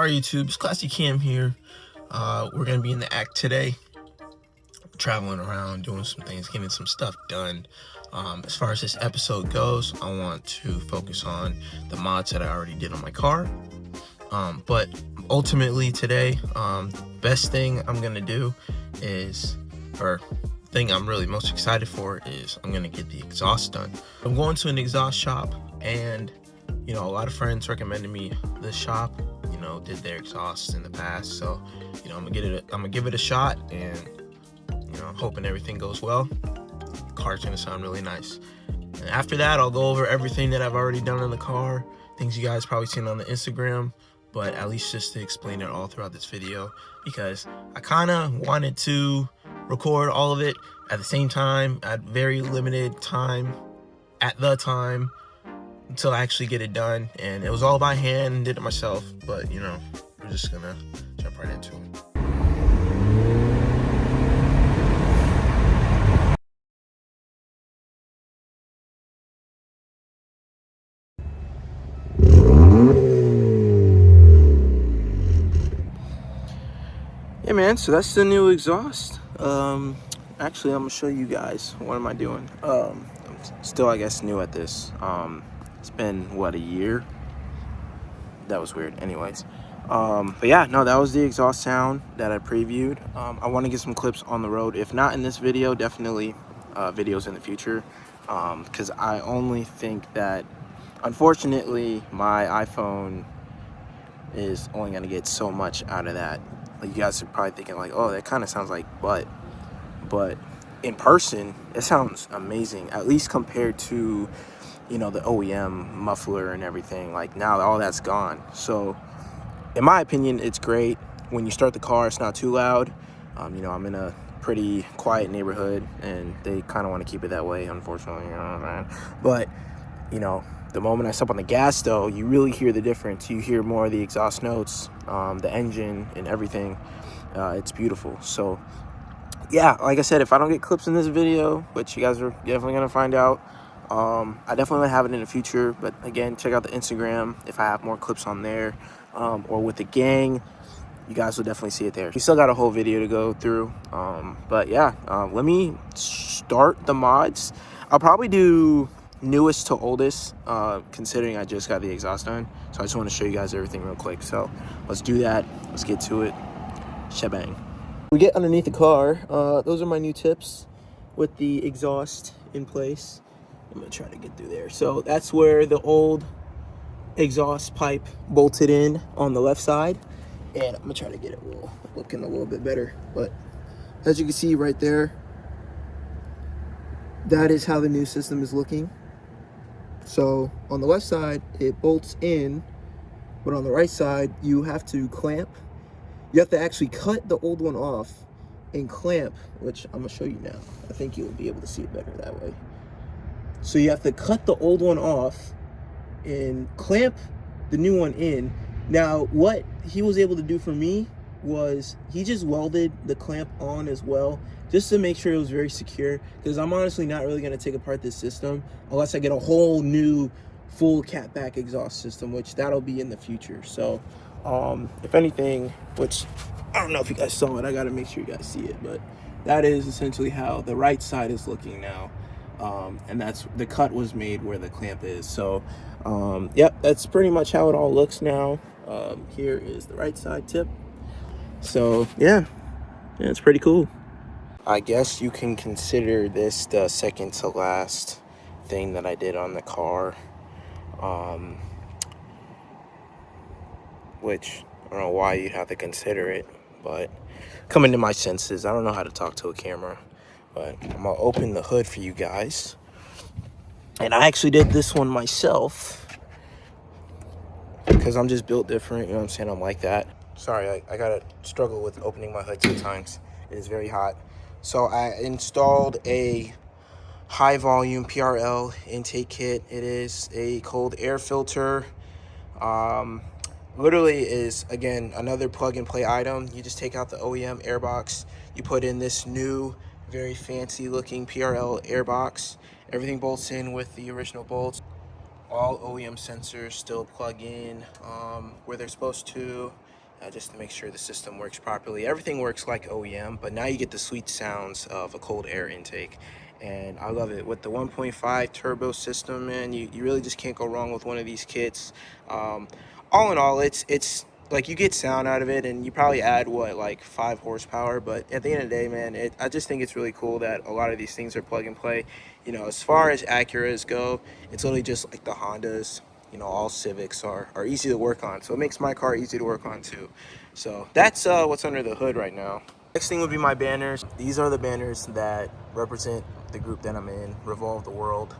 Alright YouTube, it's Classy Cam here. We're gonna be in the act today. Traveling around, doing some things, getting some stuff done. As far as this episode goes, I want to focus on the mods that I already did on my car. But ultimately today, best thing I'm gonna do is, or thing I'm really most excited for is I'm gonna get the exhaust done. I'm going to an exhaust shop, and you know, a lot of friends recommended me this shop. You know, did their exhausts in the past, so you know, I'm gonna give it a shot, and you know, I'm hoping everything goes well. The car's gonna sound really nice. And after that, I'll go over everything that I've already done in the car, things you guys probably seen on the Instagram, but at least just to explain it all throughout this video, because I kind of wanted to record all of it at the same time, at very limited time, at the time, until I actually get it done. And it was all by hand and did it myself, but you know, we're just gonna jump right into it. Yeah man, so that's the new exhaust. Actually I'm gonna show you guys what am I doing. I'm still, I guess, new at this. It's been what, a year? That was weird. Anyways, but yeah, no, that was the exhaust sound that I previewed. I want to get some clips on the road, if not in this video, definitely videos in the future, because I only think that, unfortunately, my iPhone is only going to get so much out of that. Like, you guys are probably thinking like, oh, that kind of sounds like butt, but in person it sounds amazing, at least compared to, you know, the OEM muffler and everything. Like, now all that's gone. So in my opinion, it's great. When you start the car, it's not too loud. You know, I'm in a pretty quiet neighborhood, and they kind of want to keep it that way, unfortunately, you know what I'm saying? But you know, the moment I step on the gas, though, you really hear the difference. You hear more of the exhaust notes, the engine and everything. It's beautiful. So yeah, like I said, if I don't get clips in this video, which you guys are definitely gonna find out, I definitely have it in the future. But again, check out the Instagram if I have more clips on there, or with the gang. You guys will definitely see it there. We still got a whole video to go through, but yeah, let me start the mods. I'll probably do newest to oldest, considering I just got the exhaust done. So I just want to show you guys everything real quick. So let's do that. Let's get to it. Shebang. We get underneath the car. Those are my new tips with the exhaust in place. I'm gonna try to get through there. So that's where the old exhaust pipe bolted in on the left side, and I'm gonna try to get it looking a little bit better. But as you can see right there, that is how the new system is looking. So on the left side it bolts in, but on the right side you have to clamp. You have to actually cut the old one off and clamp, which I'm gonna show you now. I think you'll be able to see it better that way. So you have to cut the old one off and clamp the new one in. Now, what he was able to do for me was he just welded the clamp on as well, just to make sure it was very secure, because I'm honestly not really going to take apart this system unless I get a whole new full catback exhaust system, which that'll be in the future. So if anything, which I don't know if you guys saw it, I got to make sure you guys see it, but that is essentially how the right side is looking now. And that's, the cut was made where the clamp is. So yep, that's pretty much how it all looks now. Here is the right side tip. So yeah, it's pretty cool. I guess you can consider this the second to last thing that I did on the car, which I don't know why you'd have to consider it, but coming to my senses. I don't know how to talk to a camera, but I'm gonna open the hood for you guys. And I actually did this one myself, because I'm just built different, you know what I'm saying? I'm like that. Sorry, I gotta struggle with opening my hood sometimes. It is very hot. So I installed a high volume PRL intake kit. It is a cold air filter. Literally is, again, another plug and play item. You just take out the OEM air box, you put in this new very fancy looking PRL air box. Everything bolts in with the original bolts. All OEM sensors still plug in where they're supposed to. just to make sure the system works properly. Everything works like OEM, but now you get the sweet sounds of a cold air intake. And I love it. With the 1.5 turbo system, man, you really just can't go wrong with one of these kits. All in all, it's like you get sound out of it, and you probably add what, like 5 horsepower, but at the end of the day, man, I just think it's really cool that a lot of these things are plug and play. You know, as far as Acuras go, it's literally just like the Hondas. You know, all Civics are easy to work on, so it makes my car easy to work on too. So that's what's under the hood right now. Next thing would be my banners. These are the banners that represent the group that I'm in, Revolve the World.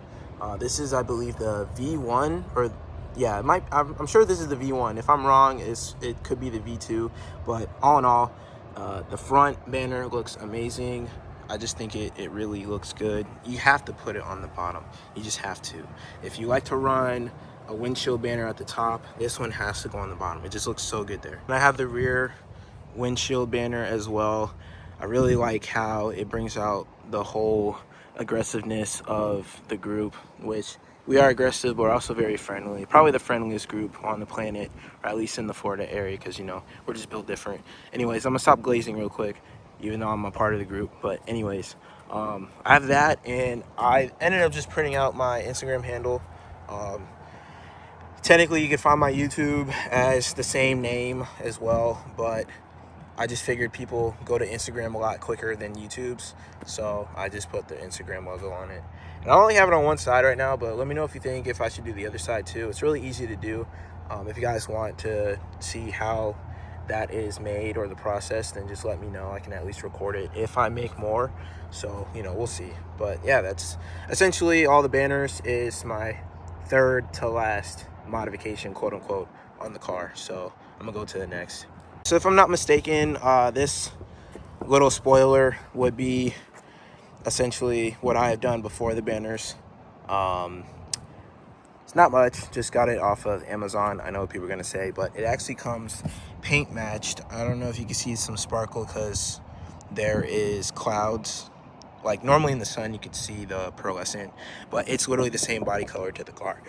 This is, I believe, the V1, or yeah, I'm sure this is the V1. If I'm wrong, it could be the V2, but all in all, the front banner looks amazing. I just think it really looks good. You have to put it on the bottom. You just have to. If you like to run a windshield banner at the top, this one has to go on the bottom. It just looks so good there. And I have the rear windshield banner as well. I really like how it brings out the whole aggressiveness of the group, which we are aggressive, but we're also very friendly. Probably the friendliest group on the planet, or at least in the Florida area, because, you know, we're just built different. Anyways, I'm gonna stop glazing real quick, even though I'm a part of the group. But anyways, I have that, and I ended up just printing out my Instagram handle. Technically, you can find my YouTube as the same name as well, but I just figured people go to Instagram a lot quicker than YouTube's, so I just put the Instagram logo on it. And I only have it on one side right now, but let me know if you think if I should do the other side too. It's really easy to do. If you guys want to see how that is made or the process, then just let me know. I can at least record it if I make more. So, you know, we'll see. But yeah, that's essentially all the banners. Is my third to last modification, quote unquote, on the car. So I'm gonna go to the next. So if I'm not mistaken, this little spoiler would be essentially what I have done before the banners. It's not much, just got it off of Amazon. I know what people are gonna say, but it actually comes paint matched. I don't know if you can see some sparkle because there is clouds. Like normally in the sun you could see the pearlescent, but it's literally the same body color to the car.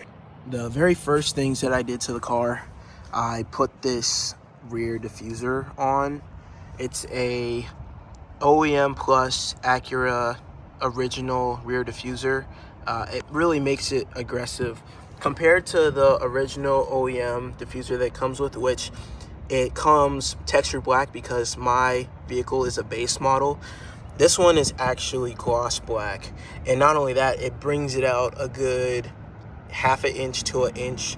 The very first things that I did to the car, I put this rear diffuser on. It's a OEM plus Acura original rear diffuser. It really makes it aggressive compared to the original OEM diffuser that comes with, which it comes textured black because my vehicle is a base model. This one is actually gloss black, and not only that, it brings it out a good half an inch to an inch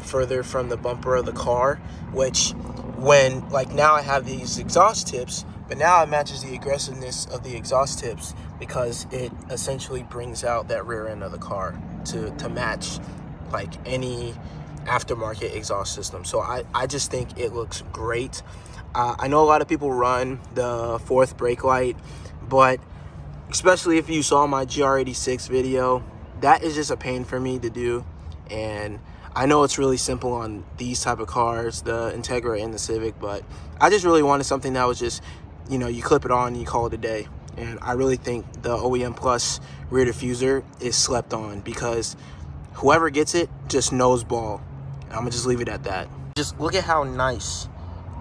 further from the bumper of the car, which when, like, now I have these exhaust tips, but now it matches the aggressiveness of the exhaust tips because it essentially brings out that rear end of the car to match like any aftermarket exhaust system. So I just think it looks great. I know a lot of people run the fourth brake light, but especially if you saw my GR86 video, that is just a pain for me to do. And I know it's really simple on these type of cars, the Integra and the Civic, but I just really wanted something that was just, you know, you clip it on and you call it a day. And I really think the OEM Plus rear diffuser is slept on because whoever gets it just knows ball. And I'm gonna just leave it at that. Just look at how nice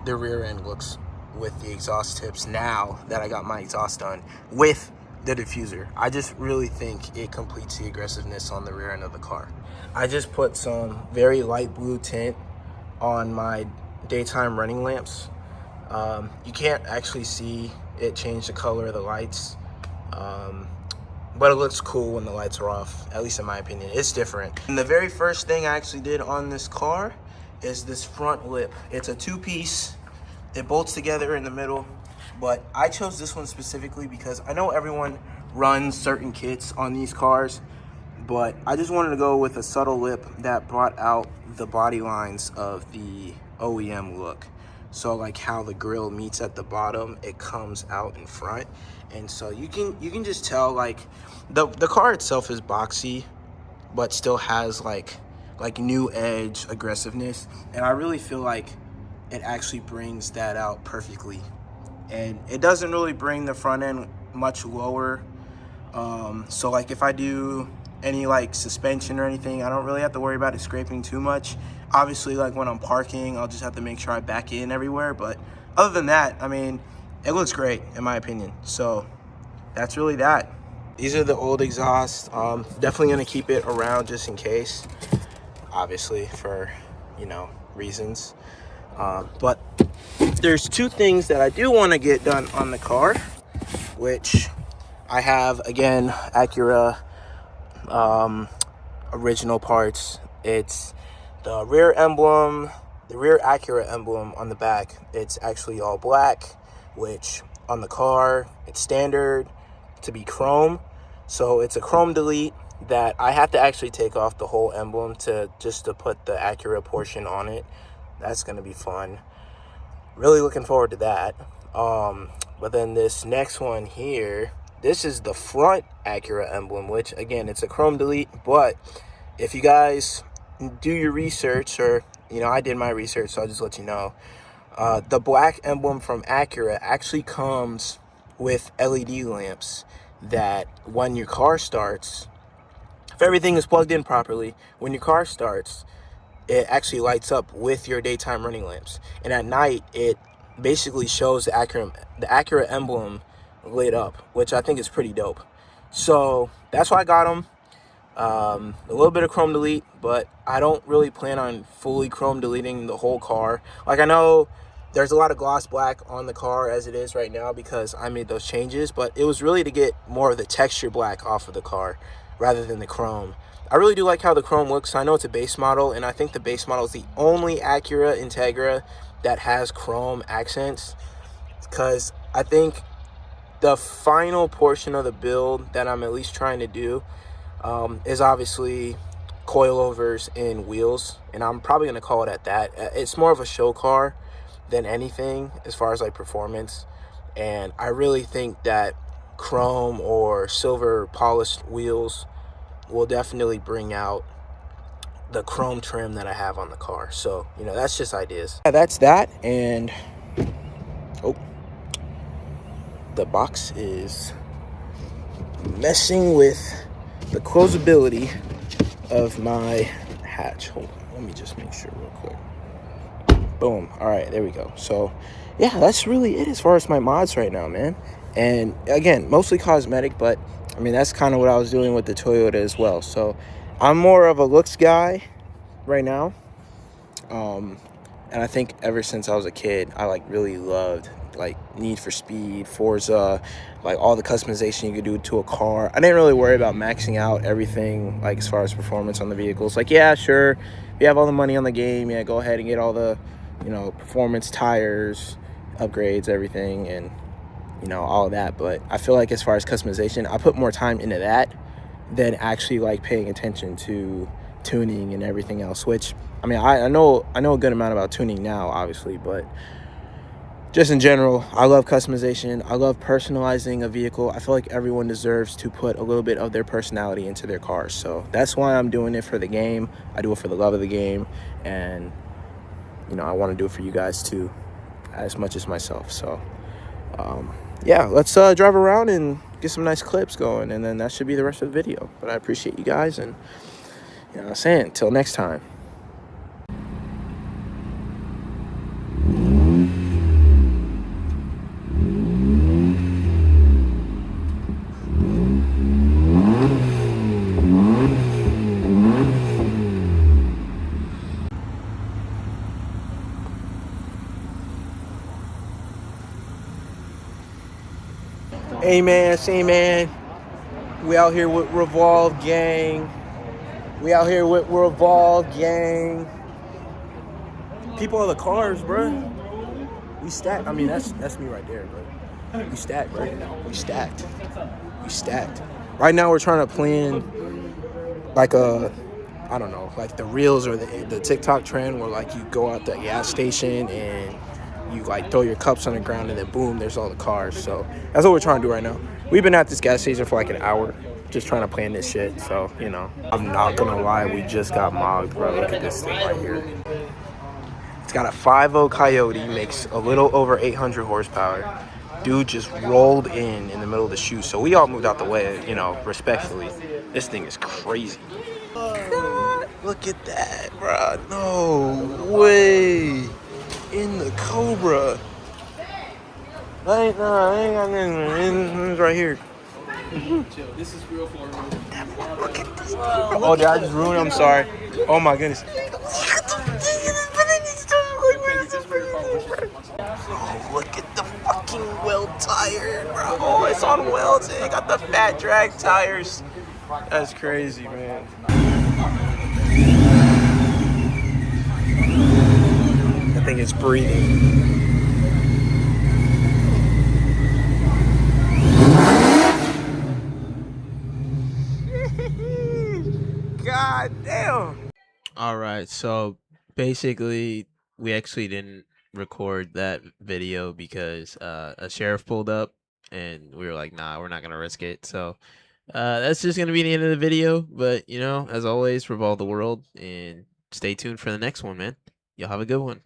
the rear end looks with the exhaust tips now that I got my exhaust done with the diffuser. I just really think it completes the aggressiveness on the rear end of the car. I just put some very light blue tint on my daytime running lamps. You can't actually see it change the color of the lights, but it looks cool when the lights are off, at least in my opinion. It's different. And the very first thing I actually did on this car is this front lip. It's a two-piece. It bolts together in the middle, but I chose this one specifically because I know everyone runs certain kits on these cars, but I just wanted to go with a subtle lip that brought out the body lines of the OEM look. So like how the grill meets at the bottom, it comes out in front. And so you can just tell, like, the car itself is boxy, but still has like new edge aggressiveness. And I really feel like it actually brings that out perfectly. And it doesn't really bring the front end much lower. So like if I do any like suspension or anything, I don't really have to worry about it scraping too much. Obviously, like when I'm parking, I'll just have to make sure I back in everywhere. But other than that, I mean, it looks great in my opinion. So that's really that. These are the old exhausts. Definitely gonna keep it around just in case, obviously for, you know, reasons. But there's two things that I do want to get done on the car, which I have, again, Acura original parts. It's the rear emblem, the rear Acura emblem on the back. It's actually all black, which on the car, it's standard to be chrome. So it's a chrome delete that I have to actually take off the whole emblem to put the Acura portion on it. That's going to be fun. Really looking forward to that. But then this next one here, this is the front Acura emblem, which again, it's a chrome delete. But if you guys do your research, or, you know, I did my research, so I'll just let you know. The black emblem from Acura actually comes with LED lamps that when your car starts, if everything is plugged in properly, when your car starts, it actually lights up with your daytime running lamps. And at night, it basically shows the Acura emblem lit up, which I think is pretty dope. So that's why I got them. A little bit of chrome delete, but I don't really plan on fully chrome deleting the whole car. Like, I know there's a lot of gloss black on the car as it is right now because I made those changes, but it was really to get more of the texture black off of the car rather than the chrome. I really do like how the chrome looks. I know it's a base model, and I think the base model is the only Acura Integra that has chrome accents, because I think the final portion of the build that I'm at least trying to do is obviously coilovers and wheels, and I'm probably going to call it at that. It's more of a show car than anything as far as like performance, and I really think that chrome or silver polished wheels will definitely bring out the chrome trim that I have on the car. So, you know, that's just ideas. Yeah, that's that. And oh, the box is messing with the closability of my hatch. Hold on, let me just make sure real quick. Boom. All right, there we go. So yeah, that's really it as far as my mods right now, man. And again, mostly cosmetic, but I mean, that's kind of what I was doing with the Toyota as well. So I'm more of a looks guy right now. And I think ever since I was a kid, I like really loved like Need for Speed, Forza, like all the customization you could do to a car. I didn't really worry about maxing out everything like as far as performance on the vehicles. Like, yeah, sure, if you have all the money on the game, yeah, go ahead and get all the, you know, performance, tires, upgrades, everything, and, you know, all of that. But I feel like as far as customization, I put more time into that than actually like paying attention to tuning and everything else, which I mean, I know a good amount about tuning now, obviously, but just in general, I love customization. I love personalizing a vehicle. I feel like everyone deserves to put a little bit of their personality into their cars. So that's why I'm doing it for the game. I do it for the love of the game, and you know, I want to do it for you guys too, as much as myself. So yeah, let's drive around and get some nice clips going, and then that should be the rest of the video. But I appreciate you guys, and you know what I'm saying, till next time. Hey man, say man, we out here with Revolve Gang. We out here with Revolve Gang. People are the cars, bro. We stacked. I mean, that's me right there, bro. We stacked, bro. We stacked. We stacked. Right now, we're trying to plan like I don't know, like the reels or the TikTok trend where like you go out the gas station and you like throw your cups on the ground and then boom, there's all the cars. So that's what we're trying to do right now. We've been at this gas station for like an hour just trying to plan this shit. So, you know, I'm not gonna lie, we just got mogged, bro. Look at this thing right here. It's got a 5.0 Coyote, makes a little over 800 horsepower. Dude just rolled in the middle of the chute. So we all moved out the way, you know, respectfully. This thing is crazy. Look at that, bro. No way. In the Cobra. I ain't got nothing. It's right here. This is real for Look at this. Oh, did I just ruin it? I'm sorry. Oh my goodness. Oh, look at the fucking weld tire, bro. Oh, it's on welds. It got the fat drag tires. That's crazy, man. I think it's breathing. God damn. All right, so basically, we actually didn't record that video because a sheriff pulled up, and we were like, "Nah, we're not gonna risk it." So that's just gonna be the end of the video. But as always, revolve the world, and stay tuned for the next one, man. Y'all have a good one.